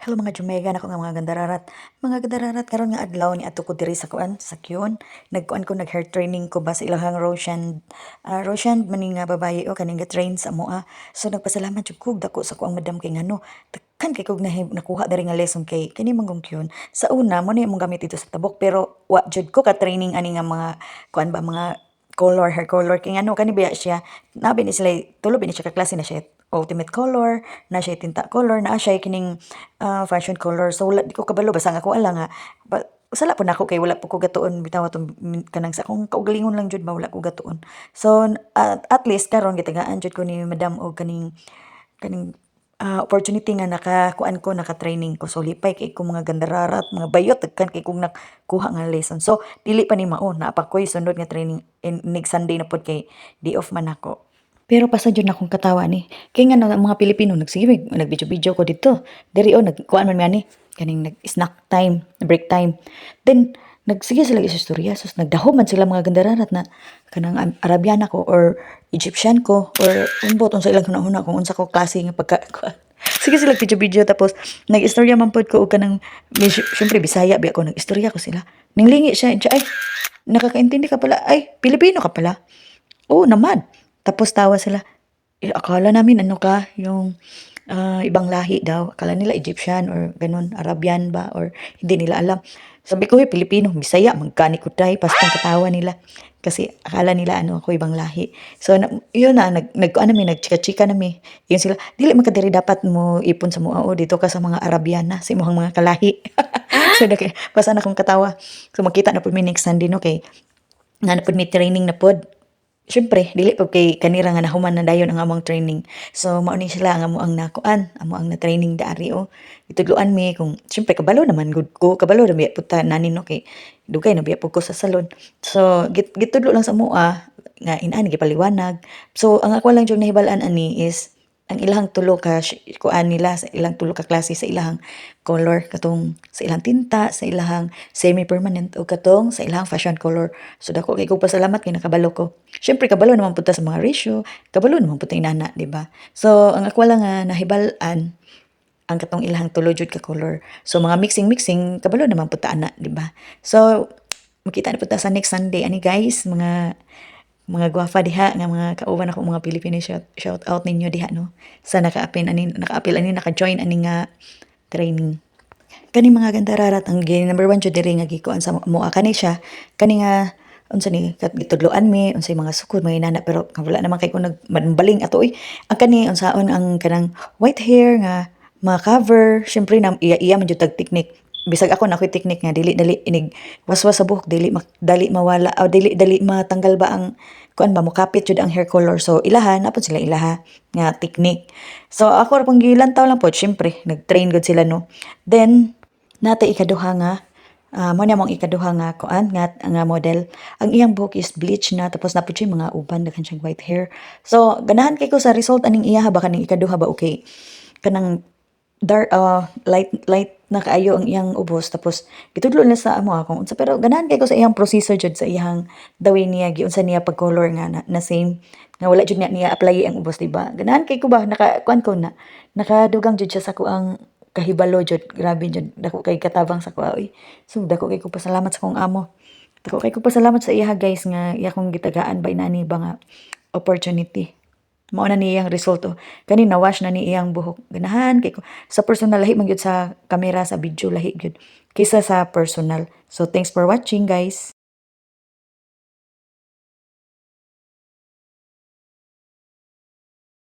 Hello mga Jumega nako nga mga gandararat. Mga gandararat karon nga adlaw ni adto ko diri sa kuan sa Kyon. Nagkuan ko nag hair training ko ba sa ilahang Roshan. Roshan maning nga babaye o kaning ga-train sa moa. So nagpasalamat jud ko dako sa kuang madam kay ngano. Takkan kay kog nakuha diri nga lesson kay kani mangong Kyon. Sa una mo ni imong gamit dito sa tabok pero wa jud ko ka training ani nga mga kuan ba mga color, hair color kay ngano kani biya siya. Nabi ni sila tulo ni siya ka klase na siya ultimate color, na siya tinta color, na siya kining fashion color. So wala di ko kabalo basta nga ako ala nga sala po nako kay wala po ko gatuon bitaw atong kanang sa akong kaugalingon lang jud ba wala ko gatuon. So at least karon gitagaan jud ko ni madam og kaning opportunity nga nakakuan ko naka-training ko. So lipay kay ko mga gandarara at mga bayot dagkan kay kong nakuha nga lesson. So dili pa ni mao na pa ko'y sunod nga training next Sunday na pod kay day off man ako. Pero pasad yun akong katawa ni. Kaya nga mga Pilipino, nagsige, nag-video-video ko dito. Diri o, nagkuhan man ni. Kaning nag-snack time, break time. Then, nagsige sila istorya. So, nagdaho man sila mga gandararat na kanang Arabiana ko or Egyptian ko or umbot sa ilang hunahuna kung unsa ko klase nga pagka sige sila video-video tapos nag-istorya man pod ko og kanang syempre Bisaya biya ko nag-istorya ko sila. Ninglingi siya, ay nakakaintindi ka pala. Ay, Pilipino ka pala. Oo naman. Tapos tawa sila, akala namin ano ka, yung ibang lahi daw. Akala nila Egyptian or ganun, Arabian ba or hindi nila alam. Sabi ko, Pilipino, Bisaya, magkani ko tayo, pastang katawa nila. Kasi akala nila ano ako ibang lahi. So yun na nagkuan nami nagchika-chika nami. Yun sila, dili man ka diri dapat mo ipon sa mua o dito ka sa mga Arabian na, sa imong mga kalahi. So basta na akong katawa. So makita na po mi next Sunday no kay nga na pod may training na pod. Siyempre, dili pa kay kanira nga nahuman na dayon ang among training. So, mao ni sila ang amo ang nakuan, amo ang na-training daari o. Itudloan mi kung siyempre kabalo naman gud ko, kabalo na biya puta nani no kay dugay na biya pud ko sa salon. So, gitudlo lang sa mua nga inani gipaliwanag. So, ang ako lang jud nahibal-an ani is ang ilahang tulo ka kuan nila sa ilang tulo ka klase sa ilahang color katong sa ilang tinta, sa ilahang semi-permanent o katong sa ilahang fashion color. So dako kay ko pasalamat kay nakabalo ko. Syempre kabalo naman punta sa mga ratio, kabalo naman punta inana, di ba? So ang ako lang nga nahibalan ang katong ilahang tulo jud ka color. So mga mixing kabalo naman punta ana, di ba? So makita na punta sa next Sunday ani guys, mga gwafa diha nga mga kauban ako mga Pilipino shout out ninyo diha no. Sa nakaapil ani naka-join ani nga training. Kani mga gandararat ang number one jud diri nga gikuan sa moa kani siya kani nga unsa ni gitudloan mi unsay mga sukod mga inana pero wala naman kay ko nagbaling ato ang kani unsaon ang kanang white hair nga ma-cover syempre na iya man jud tag technique bisag ako na ako'y technique nga dili dali inig waswas sa buhok dali mawala o dali matanggal ba ang kuan ba mukapit jud ang hair color so ilaha napod sila ilaha nga technique so ako ra pang gilantaw lang pod syempre nag-train gud sila no then natay ikaduha nga mo na mong ikaduha nga kuan nga model ang iyang buhok is bleach na tapos napud siya mga uban daghan siyang white hair so ganahan kay ko sa result aning iya ba kaning ikaduha ba okay kanang dark light na kaayo ang iyang ubos tapos gitudlo na sa amo kung unsa pero ganahan kay ko sa iyang proseso jud sa iyang the way niya giunsa niya pag color nga na same nga wala jud niya apply ang ubos diba ganahan kay ko ba naka kuan ko na nakadugang jud siya sa kuang kahibalo jud grabe jud dako kay katabang sa kuha so dako kay ko pasalamat sa kong amo dako kay ko pasalamat sa iya guys nga iya kong gitagaan ba inani ba nga opportunity mao na ni iyang resulto kani na wash na ni iyang buhok ganahan kay ko sa personal lahi man gyud sa camera sa video lahi gyud kaysa sa personal so thanks for watching guys.